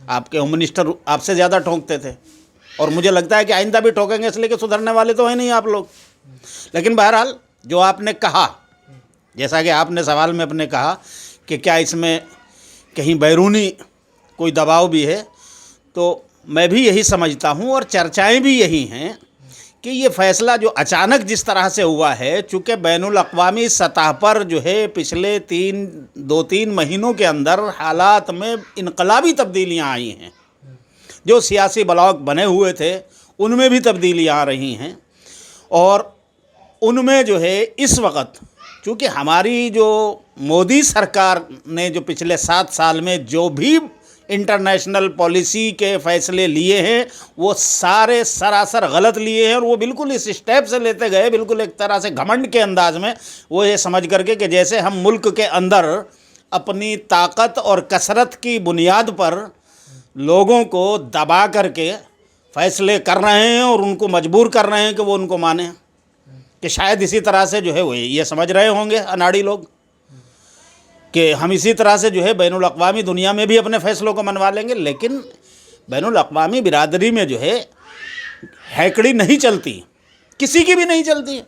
آپ کے home minister آپ سے زیادہ ٹھوکتے تھے، اور مجھے لگتا ہے کہ آئندہ بھی ٹھوکیں گے، اس لیے کہ سدھرنے والے تو ہیں نہیں آپ لوگ۔ لیکن بہرحال جو آپ نے کہا، جیسا کہ آپ نے سوال میں اپنے کہا کہ کیا اس میں کہیں بیرونی کوئی دباؤ بھی ہے، تو میں بھی یہی سمجھتا ہوں، اور چرچائیں بھی یہی ہیں کہ یہ فیصلہ جو اچانک جس طرح سے ہوا ہے، چونکہ بین الاقوامی سطح پر جو ہے پچھلے دو تین مہینوں کے اندر حالات میں انقلابی تبدیلیاں آئی ہیں، جو سیاسی بلاک بنے ہوئے تھے ان میں بھی تبدیلیاں آ رہی ہیں، اور ان میں جو ہے اس وقت چونکہ ہماری جو مودی سرکار نے جو پچھلے 7 سال میں جو بھی انٹرنیشنل پالیسی کے فیصلے لیے ہیں وہ سارے سراسر غلط لیے ہیں، اور وہ بالکل اس اسٹیپ سے لیتے گئے، بالکل ایک طرح سے گھمنڈ کے انداز میں، وہ یہ سمجھ کر کے کہ جیسے ہم ملک کے اندر اپنی طاقت اور کثرت کی بنیاد پر لوگوں کو دبا کر کے فیصلے کر رہے ہیں اور ان کو مجبور کر رہے ہیں کہ وہ ان کو مانیں، کہ شاید اسی طرح سے جو ہے وہ یہ سمجھ رہے ہوں گے اناڑی لوگ کہ ہم اسی طرح سے جو ہے بین الاقوامی دنیا میں بھی اپنے فیصلوں کو منوا لیں گے۔ لیکن بین الاقوامی برادری میں جو ہے ہیکڑی نہیں چلتی، کسی کی بھی نہیں چلتی۔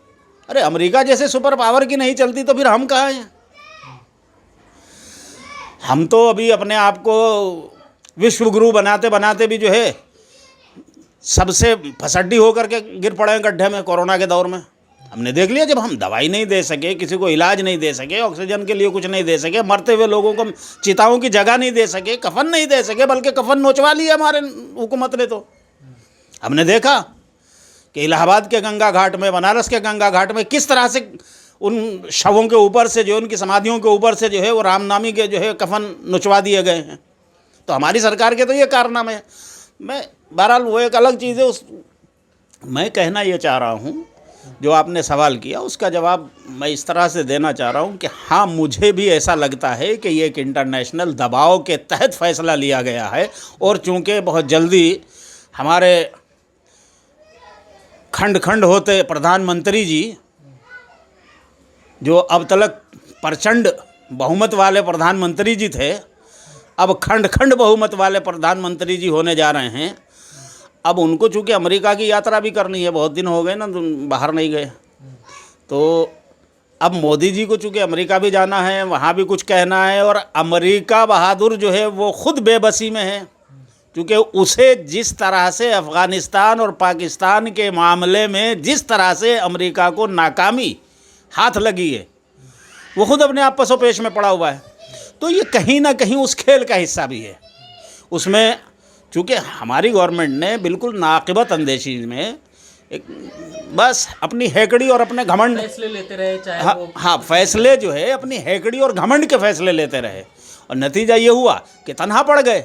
ارے امریکہ جیسے سپر پاور کی نہیں چلتی تو پھر ہم کہاں ہیں؟ ہم تو ابھی اپنے آپ کو وشو گرو بناتے بناتے بھی جو ہے سب سے پھسڈی ہو کر کے گر پڑے ہیں گڈھے میں۔ کورونا کے دور میں ہم نے دیکھ لیا، جب ہم دوائی نہیں دے سکے، کسی کو علاج نہیں دے سکے، آکسیجن کے لیے کچھ نہیں دے سکے، مرتے ہوئے لوگوں کو چتاؤں کی جگہ نہیں دے سکے، کفن نہیں دے سکے، بلکہ کفن نوچوا لیا ہمارے حکومت نے، تو ہم نے دیکھا کہ الہ آباد کے گنگا گھاٹ میں، بنارس کے گنگا گھاٹ میں کس طرح سے ان شووں کے اوپر سے جو ان کی سمادھیوں کے اوپر سے جو ہے وہ رام نامی کے جو ہے کفن نچوا دیے گئے ہیں۔ تو ہماری سرکار کے تو یہ کارنامے ہیں۔ میں بہرحال وہ ایک الگ چیز ہے، میں کہنا یہ چاہ رہا ہوں، جو آپ نے سوال کیا اس کا جواب میں اس طرح سے دینا چاہ رہا ہوں کہ ہاں مجھے بھی ایسا لگتا ہے کہ یہ ایک انٹرنیشنل دباؤ کے تحت فیصلہ لیا گیا ہے، اور چونکہ بہت جلدی ہمارے کھنڈ کھنڈ ہوتے پردھان منتری جی، جو اب تلک پرچنڈ بہومت والے پردھان منتری جی تھے، اب کھنڈ کھنڈ بہومت والے پردھان منتری جی ہونے جا رہے ہیں۔ اب ان کو چونکہ امریکہ کی یاترا بھی کرنی ہے، بہت دن ہو گئے نا باہر نہیں گئے، تو اب مودی جی کو چونکہ امریکہ بھی جانا ہے، وہاں بھی کچھ کہنا ہے، اور امریکہ بہادر جو ہے وہ خود بے بسی میں ہے، کیونکہ اسے جس طرح سے افغانستان اور پاکستان کے معاملے میں جس طرح سے امریکہ کو ناکامی ہاتھ لگی ہے، وہ خود اپنے آپ پسو پیش میں پڑا ہوا ہے۔ تو یہ کہیں نہ کہیں اس کھیل کا حصہ بھی ہے۔ اس میں چونکہ ہماری گورنمنٹ نے بالکل ناقبت اندیشی میں بس اپنی ہیکڑی اور اپنے گھمنڈ فیصلے لیتے رہے، چاہے وہ ہاں فیصلے جو ہے اپنی ہیکڑی اور گھمنڈ کے فیصلے لیتے رہے، اور نتیجہ یہ ہوا کہ تنہا پڑ گئے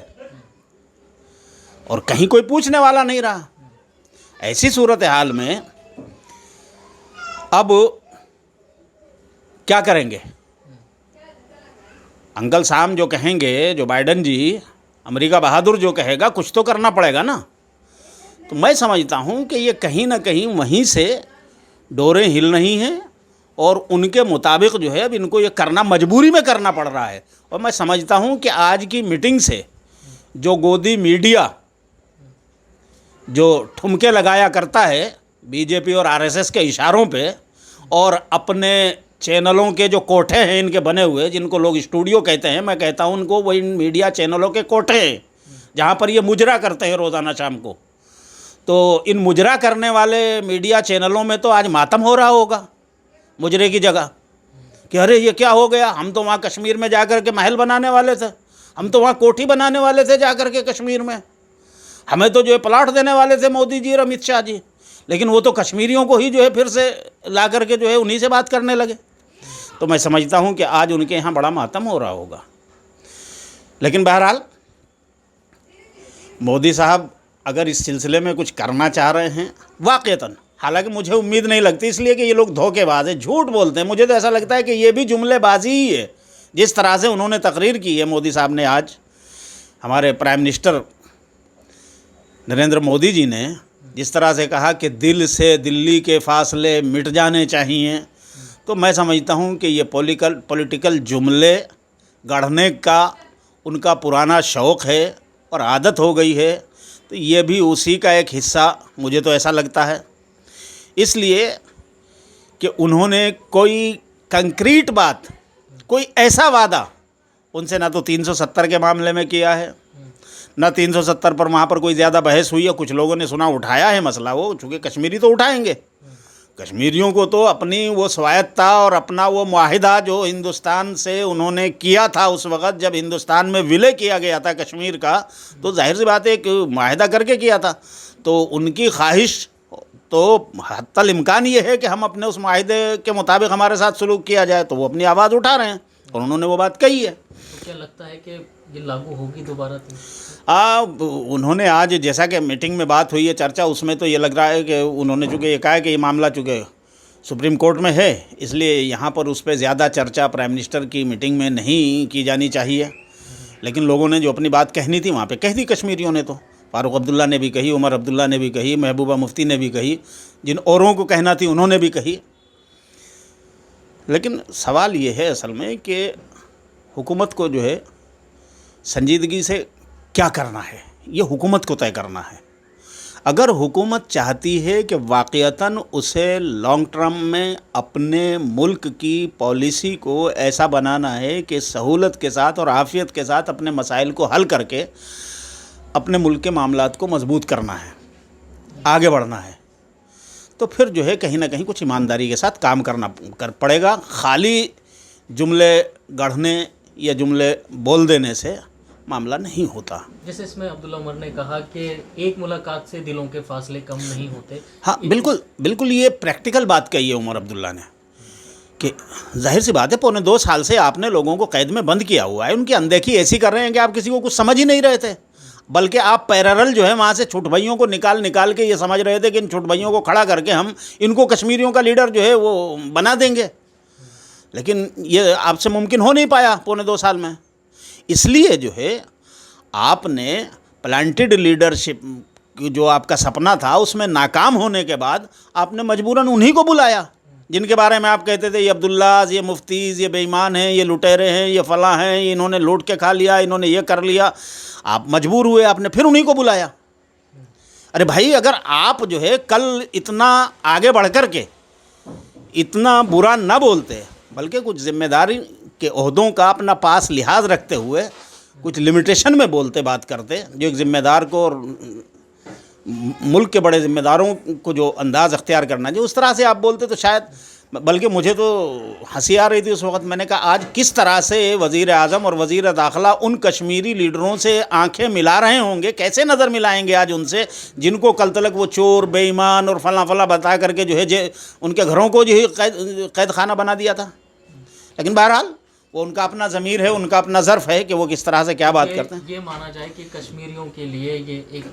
اور کہیں کوئی پوچھنے والا نہیں رہا۔ ایسی صورتحال میں اب کیا کریں گے؟ انکل سام جو کہیں گے، جو بائیڈن جی، امریکہ بہادر جو کہے گا، کچھ تو کرنا پڑے گا نا۔ تو میں سمجھتا ہوں کہ یہ کہیں نہ کہیں وہیں سے ڈوریں ہل رہی ہیں، اور ان کے مطابق جو ہے اب ان کو یہ کرنا مجبوری میں کرنا پڑ رہا ہے۔ اور میں سمجھتا ہوں کہ آج کی میٹنگ سے جو گودی میڈیا جو ٹھمکے لگایا کرتا ہے بی جے پی اور آر ایس ایس کے اشاروں پہ، اور اپنے چینلوں کے جو کوٹھے ہیں ان کے بنے ہوئے، جن کو لوگ اسٹوڈیو کہتے ہیں، میں کہتا ہوں ان کو وہ ان میڈیا چینلوں کے کوٹھے ہیں جہاں پر یہ مجرا کرتے ہیں روزانہ شام کو۔ تو ان مجرا کرنے والے میڈیا چینلوں میں تو آج ماتم ہو رہا ہوگا مجرے کی جگہ، کہ ارے یہ کیا ہو گیا، ہم تو وہاں کشمیر میں جا کر کے محل بنانے والے تھے، ہم تو وہاں کوٹھی بنانے والے تھے جا کر کے کشمیر میں، ہمیں تو جو ہے پلاٹ دینے والے تھے مودی جی اور امت شاہ جی، لیکن وہ تو کشمیریوں کو ہی جو ہے پھر سے لا کر کے جو ہے انہی سے بات کرنے لگے۔ تو میں سمجھتا ہوں کہ آج ان کے یہاں بڑا ماتم ہو رہا ہوگا۔ لیکن بہرحال مودی صاحب اگر اس سلسلے میں کچھ کرنا چاہ رہے ہیں واقعتاً، حالانکہ مجھے امید نہیں لگتی، اس لیے کہ یہ لوگ دھوکے باز ہیں، جھوٹ بولتے ہیں، مجھے تو ایسا لگتا ہے کہ یہ بھی جملے بازی ہی ہے۔ جس طرح سے انہوں نے تقریر کی ہے مودی صاحب نے، آج ہمارے پرائم منسٹر نریندر مودی جی نے جس طرح سے کہا کہ دل سے دلی کے فاصلے مٹ جانے چاہیے، تو میں سمجھتا ہوں کہ یہ پولیٹیکل جملے گڑھنے کا ان کا پرانا شوق ہے، اور عادت ہو گئی ہے تو یہ بھی اسی کا ایک حصہ مجھے تو ایسا لگتا ہے. اس لیے کہ انہوں نے کوئی کنکریٹ بات، کوئی ایسا وعدہ ان سے نہ تو 370 کے معاملے میں کیا ہے، نہ 370 پر وہاں پر کوئی زیادہ بحث ہوئی ہے. کچھ لوگوں نے سنا اٹھایا ہے مسئلہ، وہ چونکہ کشمیری تو اٹھائیں گے. کشمیریوں کو تو اپنی وہ سوایتتا اور اپنا وہ معاہدہ جو ہندوستان سے انہوں نے کیا تھا اس وقت جب ہندوستان میں ولے کیا گیا تھا کشمیر کا، تو ظاہر سی بات ہے کہ معاہدہ کر کے کیا تھا. تو ان کی خواہش تو حتی الامکان یہ ہے کہ ہم اپنے اس معاہدے کے مطابق ہمارے ساتھ سلوک کیا جائے، تو وہ اپنی آواز اٹھا رہے ہیں اور انہوں نے وہ بات کہی ہے. تو کیا لگتا ہے کہ یہ لاگو ہوگی دوبارہ؟ انہوں نے آج جیسا کہ میٹنگ میں بات ہوئی ہے چرچا، اس میں تو یہ لگ رہا ہے کہ انہوں نے چونکہ یہ کہا ہے کہ یہ معاملہ چونکہ سپریم کورٹ میں ہے، اس لیے یہاں پر اس پہ زیادہ چرچا پرائم منسٹر کی میٹنگ میں نہیں کی جانی چاہیے. لیکن لوگوں نے جو اپنی بات کہنی تھی وہاں پہ کہہ دی. کشمیریوں نے تو، فاروق عبداللہ نے بھی کہی، عمر عبداللہ نے بھی کہی، محبوبہ مفتی نے بھی کہی، جن اوروں کو کہنا تھی انہوں نے بھی کہی. لیکن سوال یہ ہے اصل میں کہ حکومت کو جو ہے سنجیدگی سے کیا کرنا ہے، یہ حکومت کو طے کرنا ہے. اگر حکومت چاہتی ہے کہ واقعتاً اسے لانگ ٹرم میں اپنے ملک کی پالیسی کو ایسا بنانا ہے کہ سہولت کے ساتھ اور عافیت کے ساتھ اپنے مسائل کو حل کر کے اپنے ملک کے معاملات کو مضبوط کرنا ہے، آگے بڑھنا ہے، تو پھر جو ہے کہیں نہ کہیں کچھ ایمانداری کے ساتھ کام کرنا پڑے گا. خالی جملے گڑھنے یا جملے بول دینے سے معاملہ نہیں ہوتا. جیسے اس میں عبداللہ عمر نے کہا کہ ایک ملاقات سے دلوں کے فاصلے کم نہیں ہوتے. ہاں بالکل یہ پریکٹیکل بات کہی ہے عمر عبداللہ نے کہ ظاہر سی بات ہے 2.25 سال سے آپ نے لوگوں کو قید میں بند کیا ہوا ہے. ان کی اندیکھی ایسی کر رہے ہیں کہ آپ کسی کو کچھ سمجھ ہی نہیں رہے تھے، بلکہ آپ پیرالل جو ہے وہاں سے چھوٹ بھائیوں کو نکال کے یہ سمجھ رہے تھے کہ ان چھوٹ بھائیوں کو کھڑا کر کے ہم ان کو کشمیریوں کا لیڈر جو ہے وہ بنا دیں گے. لیکن یہ آپ سے ممکن ہو نہیں پایا 2.25 سال میں. اس لیے جو ہے آپ نے پلانٹڈ لیڈرشپ جو آپ کا سپنا تھا اس میں ناکام ہونے کے بعد آپ نے مجبوراً انہی کو بلایا جن کے بارے میں آپ کہتے تھے یہ عبداللہ، یہ مفتیز، یہ بے ایمان ہیں، یہ لٹیرے ہیں، یہ فلاں ہیں، انہوں نے لوٹ کے کھا لیا، انہوں نے یہ کر لیا. آپ مجبور ہوئے، آپ نے پھر انہی کو بلایا. ارے بھائی اگر آپ جو ہے کل اتنا آگے بڑھ کر کے اتنا برا نہ بولتے بلکہ کچھ ذمہ داری کے عہدوں کا اپنا پاس لحاظ رکھتے ہوئے کچھ لمیٹیشن میں بولتے بات کرتے، جو ایک ذمہ دار کو اور ملک کے بڑے ذمہ داروں کو جو انداز اختیار کرنا چاہیے اس طرح سے آپ بولتے تو شاید. بلکہ مجھے تو ہنسی آ رہی تھی اس وقت، میں نے کہا آج کس طرح سے وزیر اعظم اور وزیر داخلہ ان کشمیری لیڈروں سے آنکھیں ملا رہے ہوں گے، کیسے نظر ملائیں گے آج ان سے جن کو کل تلک وہ چور، بے ایمان اور فلاں بتا کر کے جو ہے ان کے گھروں کو جو ہے قید خانہ بنا دیا تھا. لیکن بہرحال وہ ان کا اپنا ضمیر ہے، ان کا اپنا ظرف ہے کہ وہ کس طرح سے کیا بات کرتے ہیں. یہ مانا جائے کہ کشمیریوں کے لیے یہ ایک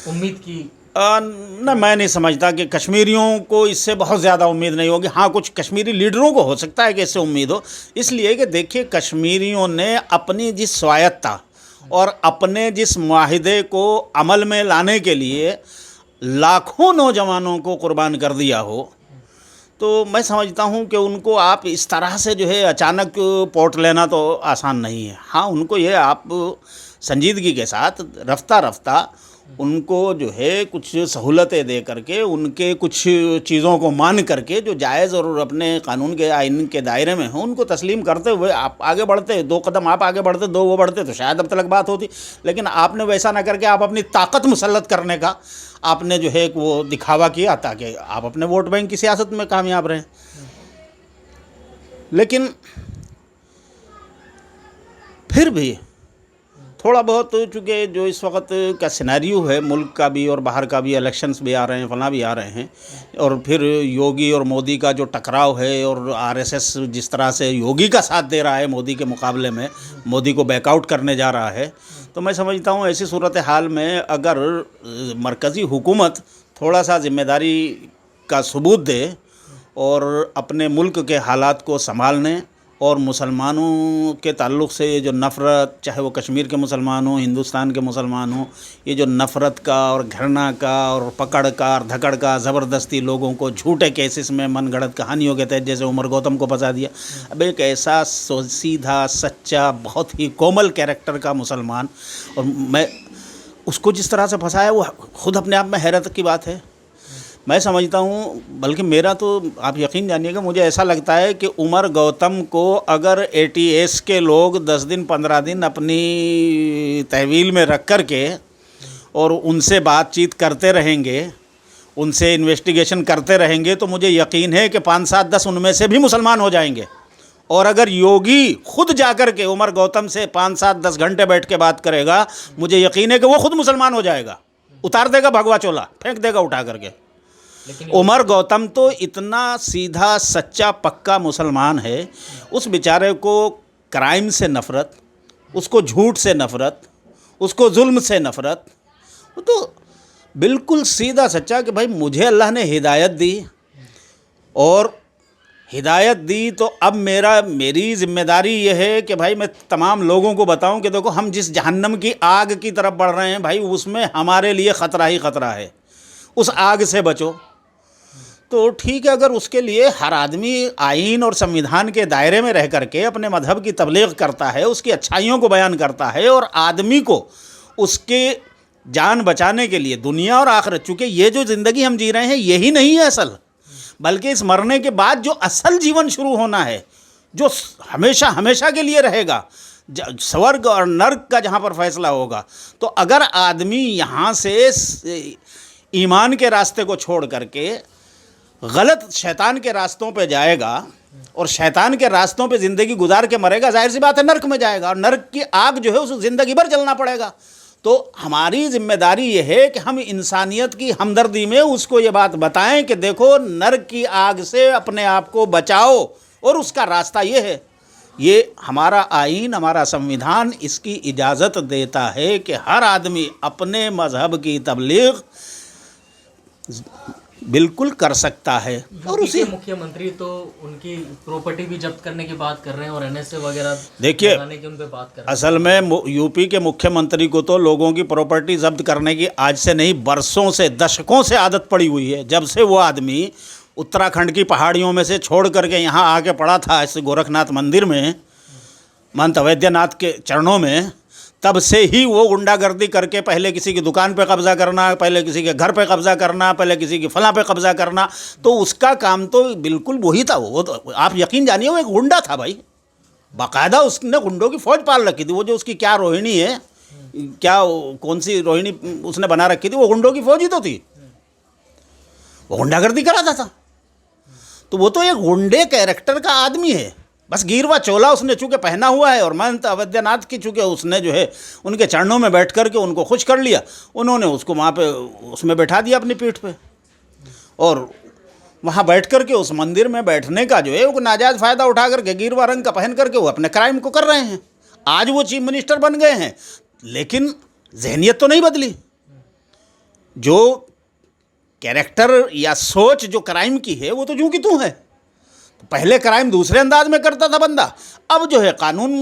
امید کی نہ، میں نہیں سمجھتا کہ کشمیریوں کو اس سے بہت زیادہ امید نہیں ہوگی. ہاں کچھ کشمیری لیڈروں کو ہو سکتا ہے کہ اس سے امید ہو، اس لیے کہ دیکھیے کشمیریوں نے اپنی جس سوایتتا اور اپنے جس معاہدے کو عمل میں لانے کے لیے لاکھوں نوجوانوں کو قربان کر دیا ہو، تو میں سمجھتا ہوں کہ ان کو آپ اس طرح سے جو ہے اچانک پوٹ لینا تو آسان نہیں ہے. ہاں ان کو یہ آپ سنجیدگی کے ساتھ رفتہ ان کو جو ہے کچھ سہولتیں دے کر کے ان کے کچھ چیزوں کو مان کر کے جو جائز اور اپنے قانون کے آئین کے دائرے میں ہوں ان کو تسلیم کرتے ہوئے آپ آگے بڑھتے، 2 قدم آپ آگے بڑھتے 2 وہ بڑھتے تو شاید اب تک بات ہوتی. لیکن آپ نے ویسا نہ کر کے آپ اپنی طاقت مسلط کرنے کا آپ نے جو ہے وہ دکھاوا کیا تاکہ آپ اپنے ووٹ بینک کی سیاست میں کامیاب رہیں. لیکن پھر بھی تھوڑا بہت چونکہ جو اس وقت کا سیناریو ہے ملک کا بھی اور باہر کا بھی، الیکشنز بھی آ رہے ہیں، فلاں بھی آ رہے ہیں، اور پھر یوگی اور مودی کا جو ٹکراؤ ہے اور RSS جس طرح سے یوگی کا ساتھ دے رہا ہے مودی کے مقابلے میں، مودی کو بیک آؤٹ کرنے جا رہا ہے، تو میں سمجھتا ہوں ایسی صورتحال میں اگر مرکزی حکومت تھوڑا سا ذمہ داری کا ثبوت دے اور اپنے ملک کے حالات کو سنبھالنے اور مسلمانوں کے تعلق سے یہ جو نفرت، چاہے وہ کشمیر کے مسلمان ہوں، ہندوستان کے مسلمان ہوں، یہ جو نفرت کا اور گھرنا کا اور پکڑ کا اور دھکڑ کا، زبردستی لوگوں کو جھوٹے کیسز میں من گھڑت کہانیوں کے تحت جیسے عمر گوتم کو پھنسا دیا. اب ایک ایسا سیدھا سچا بہت ہی کومل کیریکٹر کا مسلمان، اور میں اس کو جس طرح سے پھنسایا وہ خود اپنے آپ میں حیرت کی بات ہے. میں سمجھتا ہوں، بلکہ میرا تو آپ یقین جانیے گا، مجھے ایسا لگتا ہے کہ عمر گوتم کو اگر ATS کے لوگ 10 دن 15 دن اپنی تحویل میں رکھ کر کے اور ان سے بات چیت کرتے رہیں گے، ان سے انویسٹیگیشن کرتے رہیں گے، تو مجھے یقین ہے کہ 5 7 10 ان میں سے بھی مسلمان ہو جائیں گے. اور اگر یوگی خود جا کر کے عمر گوتم سے 5 7 10 گھنٹے بیٹھ کے بات کرے گا، مجھے یقین ہے کہ وہ خود مسلمان ہو جائے گا، اتار دے گا بھگوا چولا، پھینک دے گا اٹھا کر کے. عمر گوتم تو اتنا سیدھا سچا پکا مسلمان ہے، اس بیچارے کو کرائم سے نفرت، اس کو جھوٹ سے نفرت، اس کو ظلم سے نفرت، وہ تو بالکل سیدھا سچا کہ بھائی مجھے اللہ نے ہدایت دی، اور ہدایت دی تو اب میری ذمہ داری یہ ہے کہ بھائی میں تمام لوگوں کو بتاؤں کہ دیکھو ہم جس جہنم کی آگ کی طرف بڑھ رہے ہیں بھائی، اس میں ہمارے لیے خطرہ ہی خطرہ ہے، اس آگ سے بچو. تو ٹھیک ہے، اگر اس کے لیے ہر آدمی آئین اور سنویدھان کے دائرے میں رہ کر کے اپنے مذہب کی تبلیغ کرتا ہے، اس کی اچھائیوں کو بیان کرتا ہے، اور آدمی کو اس کے جان بچانے کے لیے دنیا اور آخرت، چونکہ یہ جو زندگی ہم جی رہے ہیں یہی نہیں ہے اصل، بلکہ اس مرنے کے بعد جو اصل جیون شروع ہونا ہے، جو ہمیشہ ہمیشہ کے لیے رہے گا، سورگ اور نرک کا جہاں پر فیصلہ ہوگا. تو اگر آدمی یہاں سے ایمان کے راستے کو چھوڑ کر کے غلط شیطان کے راستوں پہ جائے گا اور شیطان کے راستوں پہ زندگی گزار کے مرے گا، ظاہر سی بات ہے نرک میں جائے گا، اور نرک کی آگ جو ہے اس زندگی بھر جلنا پڑے گا. تو ہماری ذمہ داری یہ ہے کہ ہم انسانیت کی ہمدردی میں اس کو یہ بات بتائیں کہ دیکھو نرک کی آگ سے اپنے آپ کو بچاؤ، اور اس کا راستہ یہ ہے. یہ ہمارا آئین، ہمارا سنویدھان اس کی اجازت دیتا ہے کہ ہر آدمی اپنے مذہب کی تبلیغ بالکل کر سکتا ہے. اور اسی مکھیہ منتری تو ان کی پراپرٹی بھی ضبط کرنے کی بات کر رہے ہیں، اور NSA وغیرہ دیکھیے لگانے کی ان پہ بات کر رہے ہیں. اصل میں UP کے مکھیہ منتری کو تو لوگوں کی پراپرٹی ضبط کرنے کی آج سے نہیں برسوں سے، دشکوں سے عادت پڑی ہوئی ہے. جب سے وہ آدمی اتراکھنڈ کی پہاڑیوں میں سے چھوڑ کر کے یہاں آ کے پڑا تھا اس گورکھ ناتھ مندر میں، مہنت ویدیہ ناتھ کے چرنوں میں، تب سے ہی وہ غنڈہ گردی کر کے پہلے کسی کی دکان پہ قبضہ کرنا، پہلے کسی کے گھر پہ قبضہ کرنا، پہلے کسی کی فلاں پہ قبضہ کرنا. تو اس کا کام تو بالکل وہی تھا. وہ تو آپ یقین جانیے وہ ایک غنڈہ تھا بھائی، باقاعدہ اس نے غنڈوں کی فوج پال رکھی تھی. وہ جو اس کی کیا روہنی ہے، کیا کون سی روہنی اس نے بنا رکھی تھی، وہ غنڈوں کی فوج ہی تو تھی، وہ غنڈہ گردی کراتا تھا. تو وہ تو ایک غنڈے کیریکٹر کا آدمی ہے. بس گیروا چولا اس نے چونکہ پہنا ہوا ہے، اور مہنت ویدیہ ناتھ کی چونکہ اس نے جو ہے ان کے چرنوں میں بیٹھ کر کے ان کو خوش کر لیا، انہوں نے اس کو وہاں پہ اس میں بیٹھا دیا اپنی پیٹھ پہ، اور وہاں بیٹھ کر کے اس مندر میں بیٹھنے کا جو ہے وہ ناجائز فائدہ اٹھا کر کے گیروا رنگ کا پہن کر کے وہ اپنے کرائم کو کر رہے ہیں. آج وہ چیف منسٹر بن گئے ہیں، لیکن ذہنیت تو نہیں بدلی. جو کیریکٹر یا سوچ جو کرائم کی ہے وہ تو جوں کی توں ہے. پہلے کرائم دوسرے انداز میں کرتا تھا بندہ، اب جو ہے قانون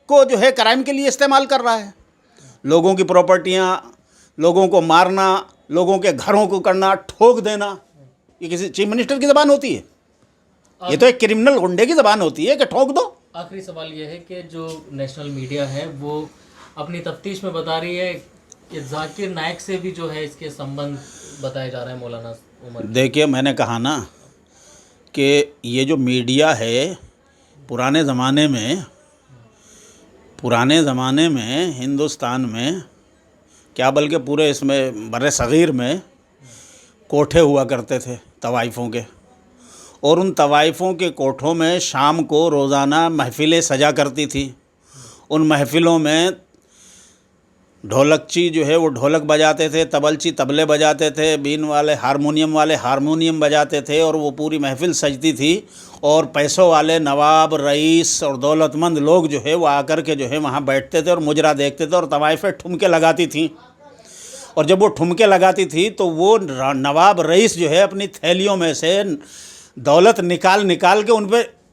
کو جو ہے کرائم کے لیے استعمال کر رہا ہے. لوگوں کی پراپرٹیاں، لوگوں کو مارنا، لوگوں کے گھروں کو کرنا، ٹھوک دینا، یہ کسی چیف منسٹر کی زبان ہوتی ہے؟ یہ تو ایک کرمنل غنڈے کی زبان ہوتی ہے کہ ٹھوک دو. آخری سوال یہ ہے کہ جو نیشنل میڈیا ہے وہ اپنی تفتیش میں بتا رہی ہے کہ ذاکر نائک سے بھی جو ہے اس کے سمبند بتائے جا رہے ہیں مولانا عمر. دیکھیے میں نے کہا نا کہ یہ جو میڈیا ہے پرانے زمانے میں ہندوستان میں کیا بلکہ پورے اس میں بر صغیر میں کوٹھے ہوا کرتے تھے طوائفوں کے، اور ان طوائفوں کے کوٹھوں میں شام کو روزانہ محفلیں سجا کرتی تھی. ان محفلوں میں ڈھولکچی جو ہے وہ ڈھولک بجاتے تھے، تبلچی تبلے بجاتے تھے، بین والے ہارمونیم بجاتے تھے، اور وہ پوری محفل سجتی تھی. اور پیسوں والے نواب، رئیس اور دولت مند لوگ جو ہے وہ آ کر کے جو ہے وہاں بیٹھتے تھے اور مجرا دیکھتے تھے، اور طوائفیں ٹھمکے لگاتی تھیں. اور جب وہ ٹھمکے لگاتی تھی تو وہ نواب رئیس جو ہے اپنی تھیلیوں میں سے دولت نکال کے ان پہ